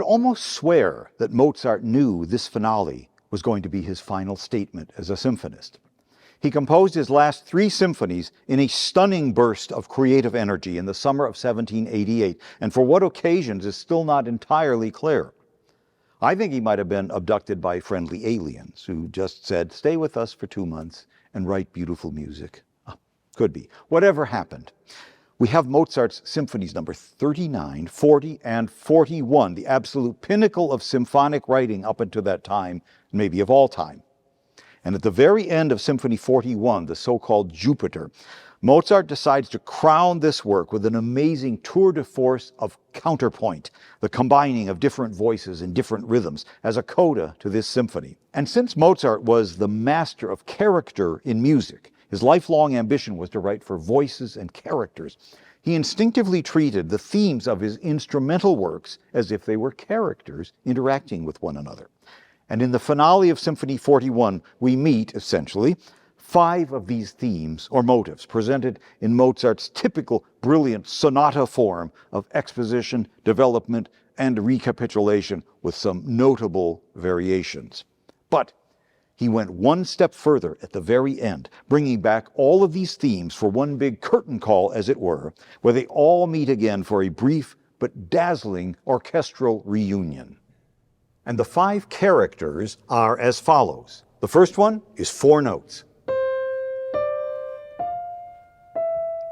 almost swear that Mozart knew this finale was going to be his final statement as a symphonist. He composed his last 3 symphonies in a stunning burst of creative energy in the summer of 1788, and for what occasions is still not entirely clear. I think he might have been abducted by friendly aliens who just said, "Stay with us for 2 months and write beautiful music." Could be. Whatever happened, we have Mozart's symphonies number 39, 40, and 41, the absolute pinnacle of symphonic writing up until that time, maybe of all time. And at the very end of Symphony 41, the so-called Jupiter, Mozart decides to crown this work with an amazing tour de force of counterpoint, the combining of different voices and different rhythms, as a coda to this symphony. And since Mozart was the master of character in music, his lifelong ambition was to write for voices and characters. He instinctively treated the themes of his instrumental works as if they were characters interacting with one another. And in the finale of Symphony 41, we meet, essentially, 5 of these themes or motives presented in Mozart's typical brilliant sonata form of exposition, development, and recapitulation with some notable variations. But he went one step further at the very end, bringing back all of these themes for one big curtain call, as it were, where they all meet again for a brief but dazzling orchestral reunion. And the 5 characters are as follows. The first one is 4 notes.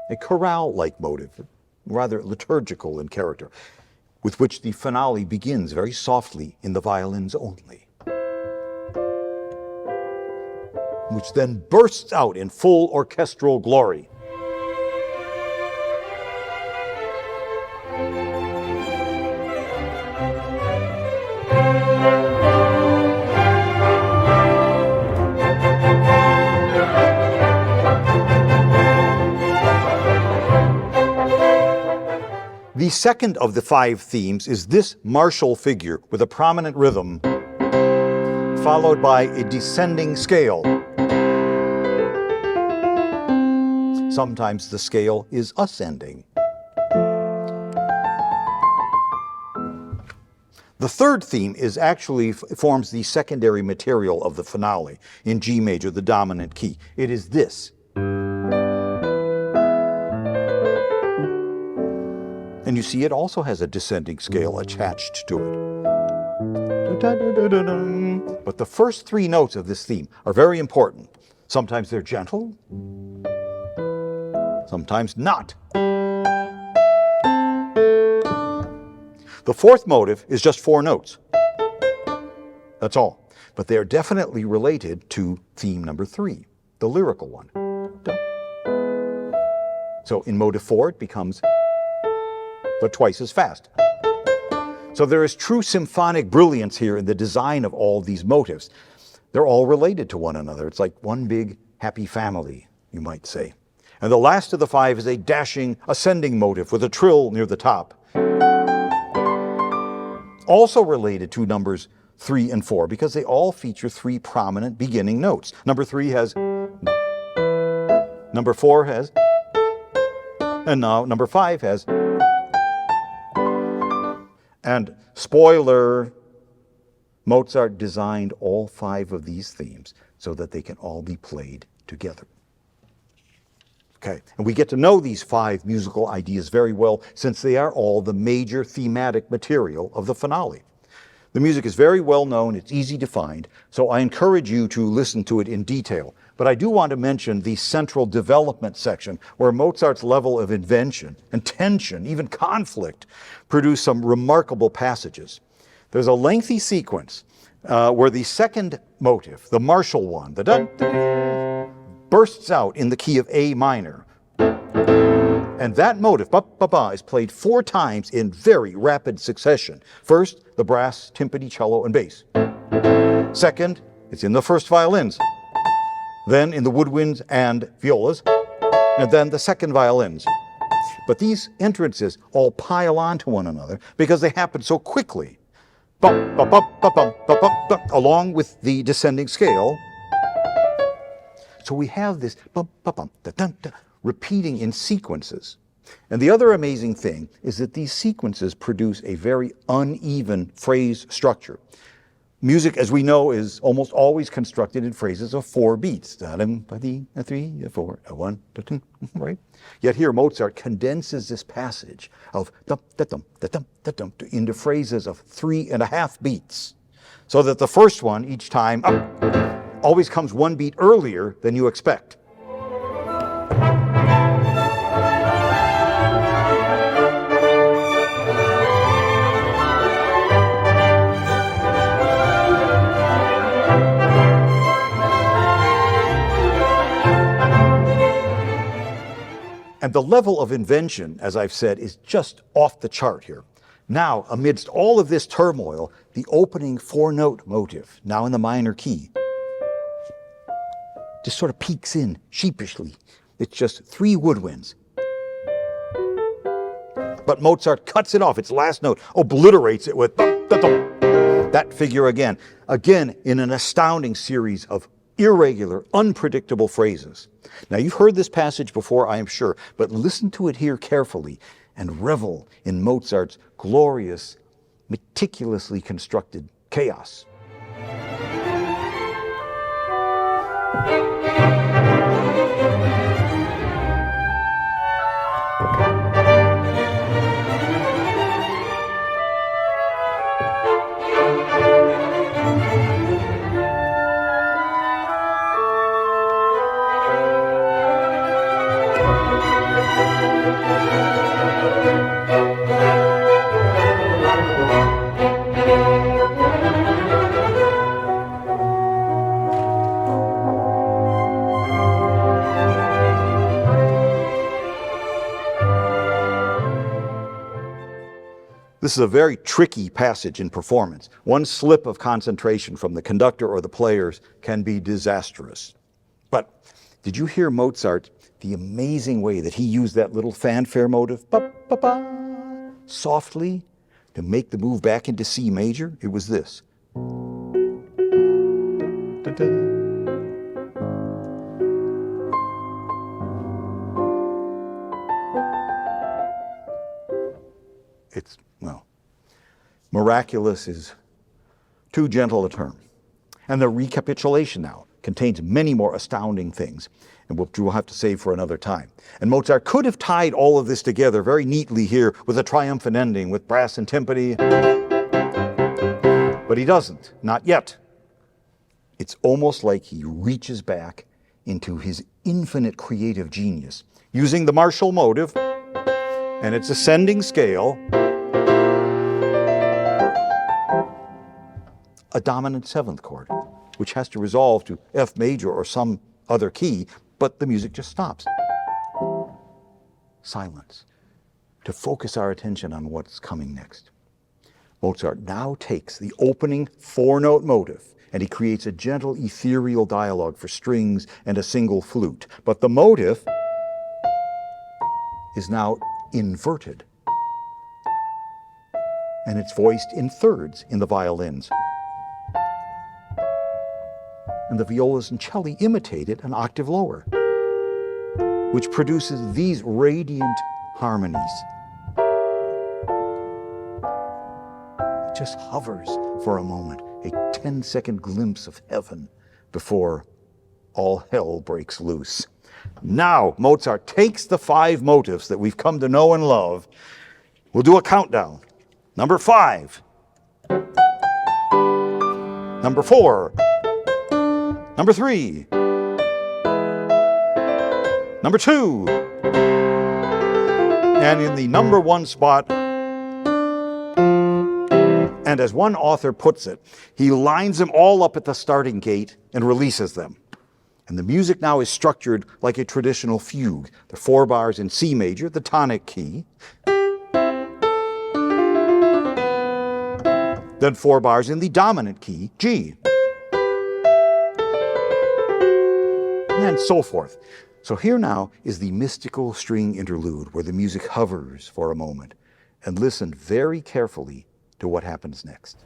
A chorale-like motive, rather liturgical in character, with which the finale begins very softly in the violins only, which then bursts out in full orchestral glory. The second of the 5 themes is this martial figure with a prominent rhythm, followed by a descending scale. Sometimes the scale is ascending. The third theme forms the secondary material of the finale in G major, the dominant key. It is this. And you see it also has a descending scale attached to it. But the first 3 notes of this theme are very important. Sometimes they're gentle, sometimes not. The 4th motive is just 4 notes. That's all. But they are definitely related to theme number 3, the lyrical one. So in motive 4, it becomes but twice as fast. So there is true symphonic brilliance here in the design of all these motives. They're all related to one another. It's like one big happy family, you might say. And the last of the 5 is a dashing ascending motive with a trill near the top. Also related to numbers 3 and 4 because they all feature 3 prominent beginning notes. Number 3 has, number 4 has, and now number 5 has. And spoiler, Mozart designed all 5 of these themes so that they can all be played together. Okay, and we get to know these 5 musical ideas very well since they are all the major thematic material of the finale. The music is very well known, it's easy to find, so I encourage you to listen to it in detail. But I do want to mention the central development section where Mozart's level of invention and tension, even conflict, produce some remarkable passages. There's a lengthy sequence where the second motive, the martial one, the dun, bursts out in the key of A minor. And that motive, ba-ba-ba, is played 4 times in very rapid succession. First, the brass, timpani, cello, and bass. Second, it's in the first violins. Then in the woodwinds and violas. And then the second violins. But these entrances all pile on to one another because they happen so quickly. Bum, bum, bum, bum, bum, bum, bum, bum, along with the descending scale. So we have this bum, bum, bum, da, dun, da, repeating in sequences. And the other amazing thing is that these sequences produce a very uneven phrase structure. Music, as we know, is almost always constructed in phrases of 4 beats. A 3, a 4, a 1, a 2, right? Yet here Mozart condenses this passage of dum, da, dum, da, dum, da, dum, into phrases of 3.5 beats, so that the first one each time always comes 1 beat earlier than you expect. And the level of invention, as I've said, is just off the chart here. Now, amidst all of this turmoil, the opening 4-note motive, now in the minor key, just sort of peeks in sheepishly. It's just 3 woodwinds. But Mozart cuts it off. Its last note obliterates it with that figure again. Again, in an astounding series of irregular, unpredictable phrases. Now, you've heard this passage before, I am sure, but listen to it here carefully and revel in Mozart's glorious, meticulously constructed chaos. This is a very tricky passage in performance. One slip of concentration from the conductor or the players can be disastrous. But did you hear Mozart, the amazing way that he used that little fanfare motive, ba, ba, ba, softly, to make the move back into C major? It was this. Da, da. It's, well, miraculous is too gentle a term. And the recapitulation now contains many more astounding things, and we'll have to save for another time. And Mozart could have tied all of this together very neatly here with a triumphant ending with brass and timpani, but he doesn't, not yet. It's almost like he reaches back into his infinite creative genius, using the martial motive and its ascending scale, a dominant 7th chord, which has to resolve to F major or some other key, but the music just stops. Silence, to focus our attention on what's coming next. Mozart now takes the opening 4-note motive and he creates a gentle ethereal dialogue for strings and a single flute. But the motive is now inverted, and it's voiced in thirds in the violins. And the violas and celli imitate it an octave lower, which produces these radiant harmonies. It just hovers for a moment, a 10-second glimpse of heaven before all hell breaks loose. Now, Mozart takes the 5 motives that we've come to know and love. We'll do a countdown. Number 5. Number 4. Number 3. Number 2. And in the number 1 spot, and as one author puts it, he lines them all up at the starting gate and releases them. And the music now is structured like a traditional fugue. The 4 bars in C major, the tonic key. Then 4 bars in the dominant key, G. And so forth. So here now is the mystical string interlude where the music hovers for a moment. And listen very carefully to what happens next.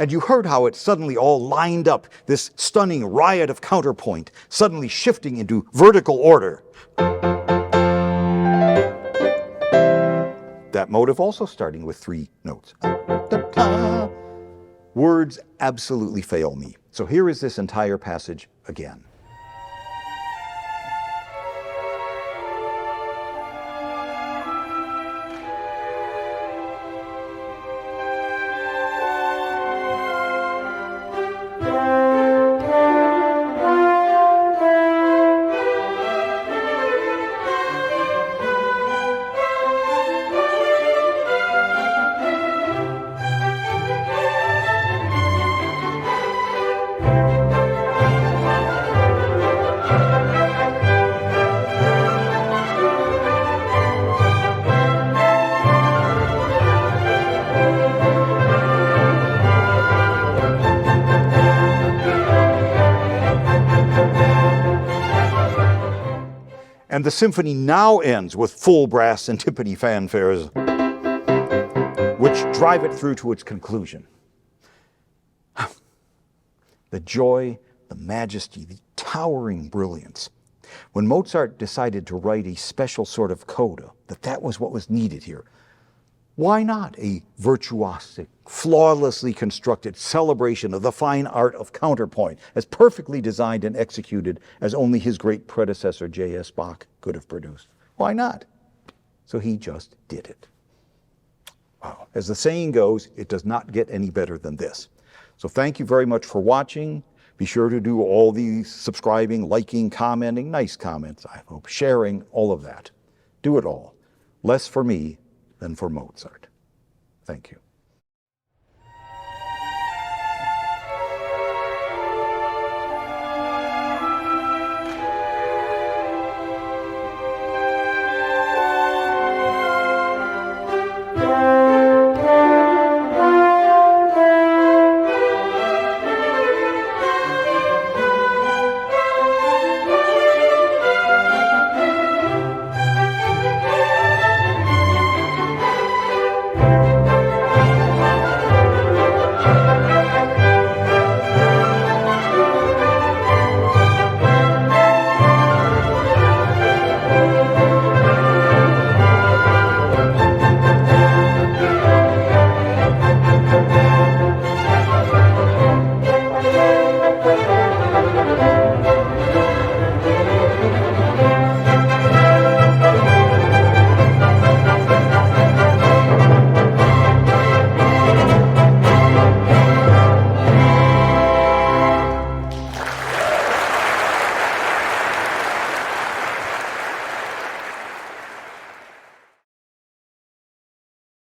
And you heard how it suddenly all lined up, this stunning riot of counterpoint, suddenly shifting into vertical order. That motive also starting with 3 notes. Words absolutely fail me. So here is this entire passage again. And the symphony now ends with full brass and timpani fanfares, which drive it through to its conclusion. The joy, the majesty, the towering brilliance. When Mozart decided to write a special sort of coda, that was what was needed here. Why not a virtuosic, flawlessly constructed celebration of the fine art of counterpoint, as perfectly designed and executed as only his great predecessor J.S. Bach could have produced? Why not? So he just did it. Wow. As the saying goes, it does not get any better than this. So thank you very much for watching. Be sure to do all the subscribing, liking, commenting, nice comments, I hope, sharing, all of that. Do it all. Less for me than for Mozart. Thank you.